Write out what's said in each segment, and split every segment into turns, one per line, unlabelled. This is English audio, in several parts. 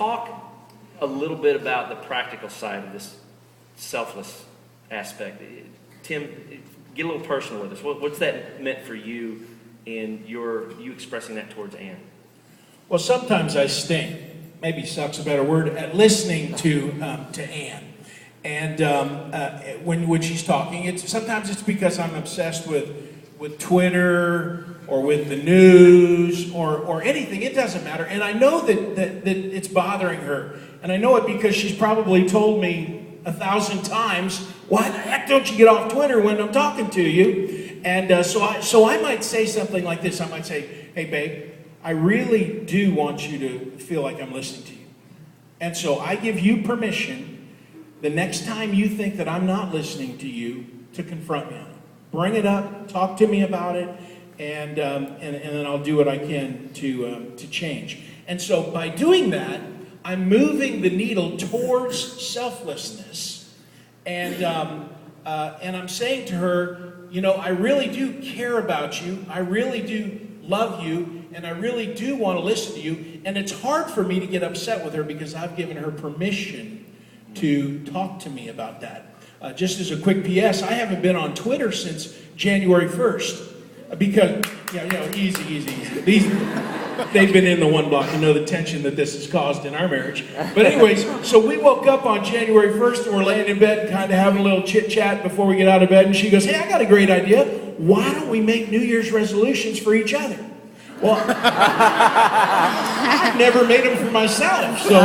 talk a little bit about the practical side of this selfless aspect. Tim, get a little personal with us. What's that meant for you in you expressing that towards Ann?
Well, sometimes I stink. Maybe suck's a better word at listening to Ann. And when she's talking, sometimes it's because I'm obsessed with Twitter or with the news or anything. It doesn't matter. And I know that it's bothering her. And I know it because she's probably told me 1,000 times, why the heck don't you get off Twitter when I'm talking to you? And so I might say something like this. I might say, hey, babe, I really do want you to feel like I'm listening to you. And so I give you permission the next time you think that I'm not listening to you to confront me on it. Bring it up, talk to me about it, and then I'll do what I can to change. And so by doing that, I'm moving the needle towards selflessness. And I'm saying to her, I really do care about you. I really do love you. And I really do want to listen to you. And it's hard for me to get upset with her because I've given her permission to talk to me about that. Just as a quick PS, I haven't been on Twitter since January 1st. Because, easy. They've been in the one block. You know the tension that this has caused in our marriage. But anyways, so we woke up on January 1st and we're laying in bed kind of having a little chit-chat before we get out of bed. And she goes, hey, I got a great idea. Why don't we make New Year's resolutions for each other? Well, I've never made them for myself, so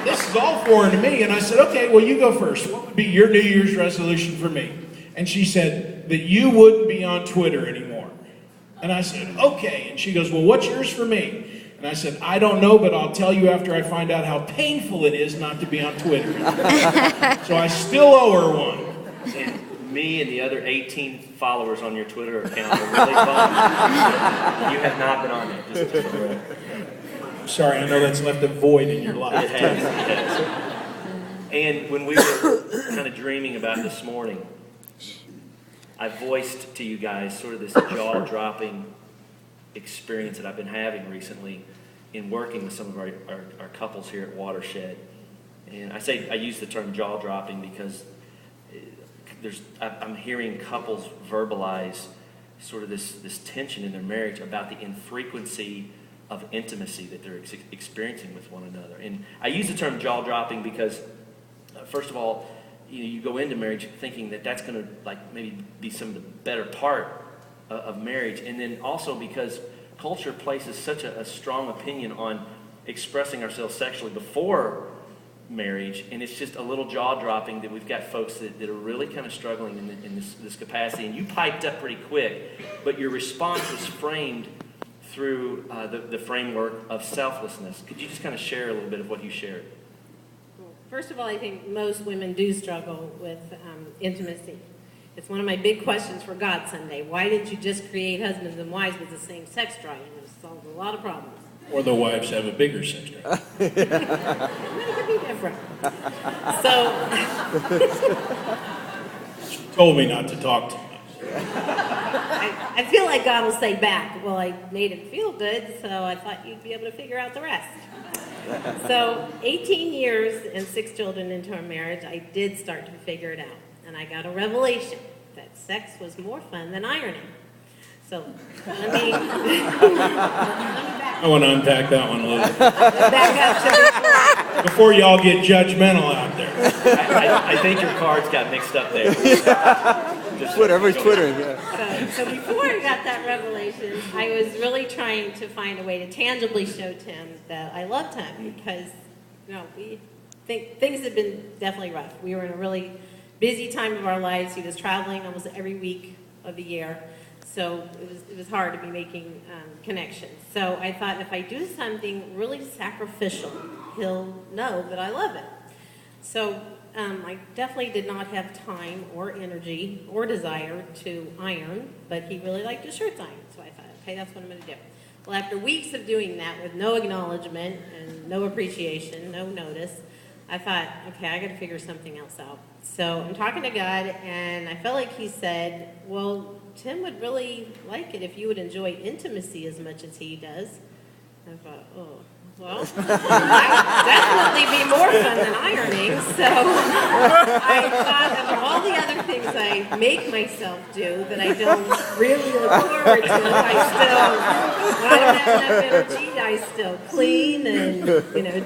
this is all foreign to me. And I said, okay, well, you go first. What would be your New Year's resolution for me? And she said that you wouldn't be on Twitter anymore. And I said, okay. And she goes, well, what's yours for me? And I said, I don't know, but I'll tell you after I find out how painful it is not to be on Twitter. So I still owe her one.
And me and the other 18 followers on your Twitter account are really bummed. You have not been on it.
Sorry, I know that's left a void in your life.
It has. And when we were kind of dreaming about this morning, I voiced to you guys sort of this jaw-dropping experience that I've been having recently in working with some of our couples here at Watershed. And I use the term jaw-dropping because I'm hearing couples verbalize sort of this tension in their marriage about the infrequency of intimacy that they're experiencing with one another. And I use the term jaw-dropping because, first of all, you go into marriage thinking that that's going to maybe be some of the better part of marriage, and then also because culture places such a strong opinion on expressing ourselves sexually before marriage, and it's just a little jaw-dropping that we've got folks that are really kind of struggling in this capacity. And you piped up pretty quick, but your response was framed through the framework of selflessness. Could you just kind of share a little bit of what you shared?
First of all, I think most women do struggle with intimacy. It's one of my big questions for God Sunday. Why didn't you just create husbands and wives with the same sex drive? It would have solved a lot of problems.
Or the wives have a bigger sex drive.
It could be different. So,
She told me not to talk too much.
I feel like God will say back, well, I made it feel good, so I thought you'd be able to figure out the rest. So 18 years and 6 children into our marriage, I did start to figure it out. And I got a revelation that sex was more fun than ironing. So let me
I want to unpack that one a little bit.
back up to
Before y'all get judgmental out there.
I think your cards got mixed up there.
Twitter, everybody's twittering. Yeah.
So before I got that revelation, I was really trying to find a way to tangibly show Tim that I loved him because, things had been definitely rough. We were in a really busy time of our lives. He was traveling almost every week of the year, so it was hard to be making connections. So I thought if I do something really sacrificial, he'll know that I love him. So I definitely did not have time or energy or desire to iron, but he really liked his shirts ironed. So I thought, okay, that's what I'm going to do. Well, after weeks of doing that with no acknowledgement and no appreciation, no notice, I thought, okay, I got to figure something else out. So I'm talking to God, and I felt like he said, well, Tim would really like it if you would enjoy intimacy as much as he does. I thought, oh, Well, that would definitely be more fun than ironing. So I thought of all the other things I make myself do that I don't really look forward to. I don't have enough energy. I still clean and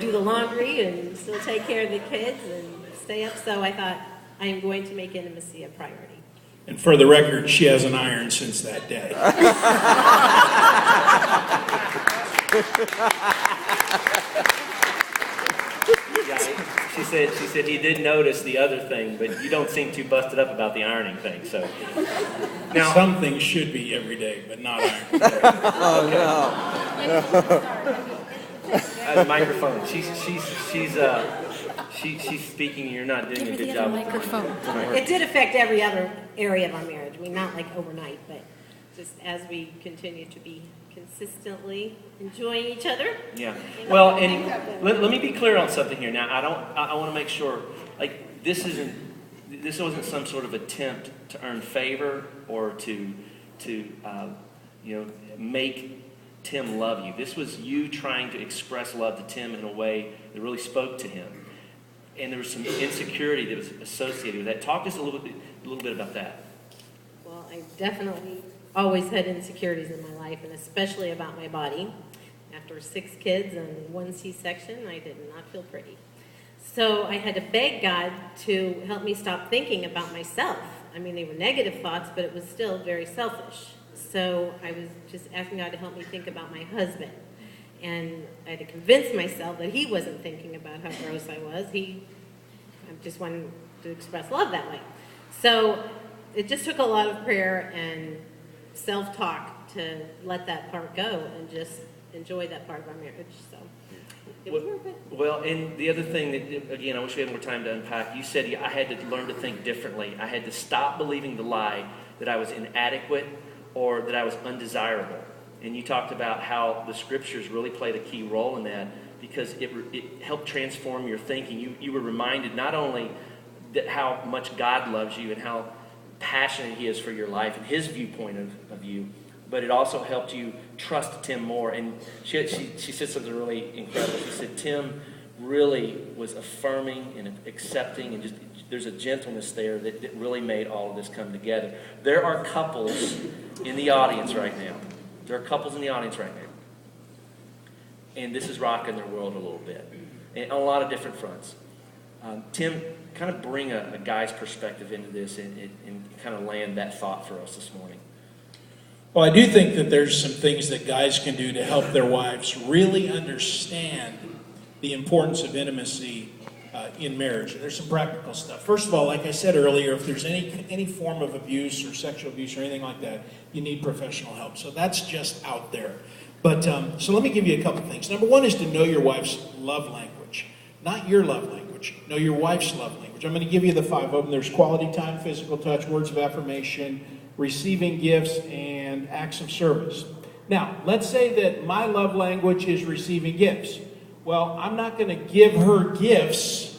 do the laundry and still take care of the kids and stay up. So I thought I am going to make intimacy a priority.
And for the record, she hasn't ironed since that day.
Yeah, she said he did notice the other thing, but you don't seem too busted up about the ironing thing. So now
Some things should be every day, but not ironed.
the microphone. She's speaking, and you're not doing a good job.
It did affect every other area of our marriage. I mean, not like overnight, but just as we continue to be consistently enjoying each other.
Yeah. Well, and let me be clear on something here. Now, I want to make sure, like, this wasn't some sort of attempt to earn favor or to make Tim love you. This was you trying to express love to Tim in a way that really spoke to him. And there was some insecurity that was associated with that. Talk to us a little bit about that.
Well, I definitely always had insecurities in my life, and especially about my body. After 6 kids and 1 C-section, I did not feel pretty. So I had to beg God to help me stop thinking about myself. I mean, they were negative thoughts, but it was still very selfish. So I was just asking God to help me think about my husband. And I had to convince myself that he wasn't thinking about how gross I was. I just wanted to express love that way. So it just took a lot of prayer and self-talk to let that part go and just enjoy that part of our marriage. So it was worth it.
Well, and the other thing that, again, I wish we had more time to unpack, you said I had to learn to think differently. I had to stop believing the lie that I was inadequate or that I was undesirable. And you talked about how the scriptures really played a key role in that because it helped transform your thinking. You were reminded not only that how much God loves you and how passionate he is for your life and his viewpoint of you, but it also helped you trust Tim more. And she said something really incredible. She said Tim really was affirming and accepting, and just there's a gentleness there that really made all of this come together. There are couples in the audience right now. There are couples in the audience right now. And this is rocking their world a little bit. And on a lot of different fronts. Tim, kind of bring a guy's perspective into this and kind of land that thought for us this morning.
Well, I do think that there's some things that guys can do to help their wives really understand the importance of intimacy in marriage. There's some practical stuff. First of all, like I said earlier, if there's any form of abuse or sexual abuse or anything like that, you need professional help. So that's just out there. But so let me give you a couple things. Number one is to know your wife's love language. Not your love language. Know your wife's love language. I'm going to give you the 5 of them. There's quality time, physical touch, words of affirmation, receiving gifts, and acts of service. Now, let's say that my love language is receiving gifts. Well, I'm not going to give her gifts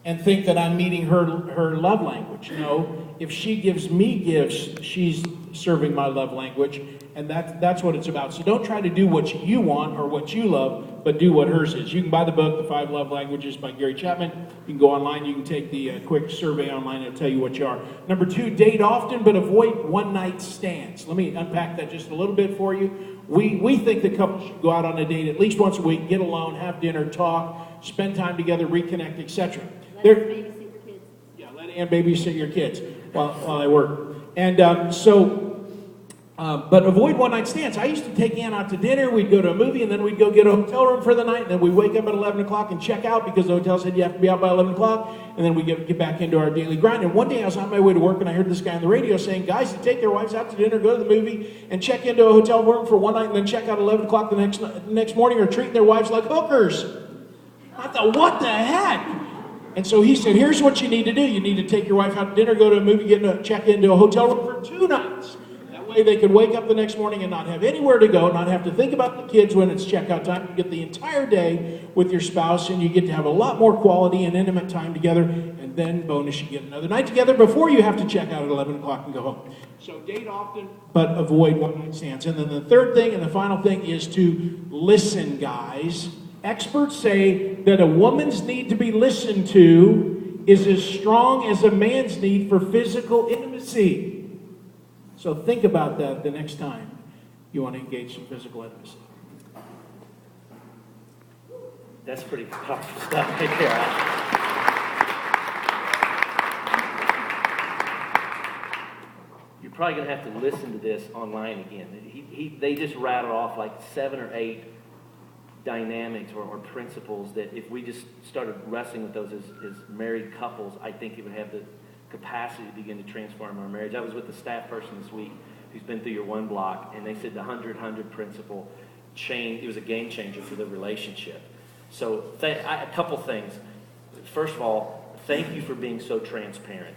and think that I'm meeting her love language. No, if she gives me gifts, she's serving my love language, and that's what it's about. So don't try to do what you want or what you love, but do what hers is. You can buy the book, The 5 Love Languages by Gary Chapman. You can go online. You can take the quick survey online. It'll tell you what you are. Number 2, date often, but avoid one-night stands. Let me unpack that just a little bit for you. We think that couples should go out on a date at least once a week, get alone, have dinner, talk, spend time together, reconnect, etc.
Let us babysit your kids.
Yeah, let Ann babysit your kids while I work. And but avoid one-night stands. I used to take Ann out to dinner. We'd go to a movie, and then we'd go get a hotel room for the night. And then we'd wake up at 11 o'clock and check out because the hotel said you have to be out by 11 o'clock. And then we get back into our daily grind. And one day I was on my way to work, and I heard this guy on the radio saying, guys that take their wives out to dinner, go to the movie, and check into a hotel room for one night, and then check out at 11 o'clock the next morning are treating their wives like hookers. I thought, what the heck? And so he said, here's what you need to do. You need to take your wife out to dinner, go to a movie, check into a hotel room for 2 nights. That way they could wake up the next morning and not have anywhere to go, not have to think about the kids when it's checkout time. You get the entire day with your spouse, and you get to have a lot more quality and intimate time together. And then, bonus, you get another night together before you have to check out at 11 o'clock and go home. So date often, but avoid one-night stands. And then the third thing and the final thing is to listen, guys. Experts say that a woman's need to be listened to is as strong as a man's need for physical intimacy. So think about that the next time you want to engage in physical intimacy.
That's pretty powerful stuff right there. You're probably going to have to listen to this online again. They just rattled off like 7 or 8 dynamics or principles that if we just started wrestling with those as married couples, I think it would have the capacity to begin to transform our marriage. I was with a staff person this week who's been through your one block, and they said the 100-100 principle changed. It was a game changer for the relationship. So a couple things. First of all, thank you for being so transparent.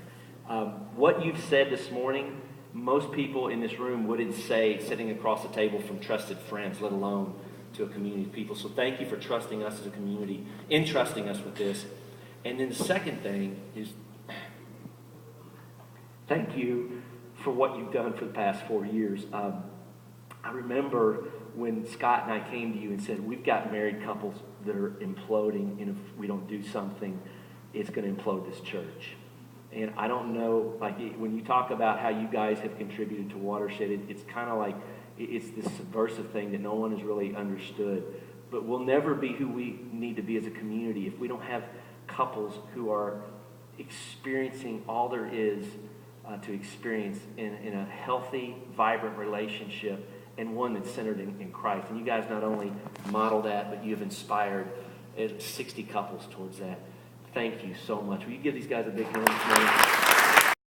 What you've said this morning, most people in this room wouldn't say sitting across the table from trusted friends, let alone to a community of people. So thank you for trusting us as a community, entrusting us with this. And then the second thing is thank you for what you've done for the past 4 years. I remember when Scott and I came to you and said, we've got married couples that are imploding, and if we don't do something, it's going to implode this church. And I don't know, like when you talk about how you guys have contributed to Watershed, it's kind of like it's this subversive thing that no one has really understood. But we'll never be who we need to be as a community if we don't have couples who are experiencing all there is to experience in a healthy, vibrant relationship, and one that's centered in Christ. And you guys not only model that, but you have inspired 60 couples towards that. Thank you so much. Will you give these guys a big hand this morning?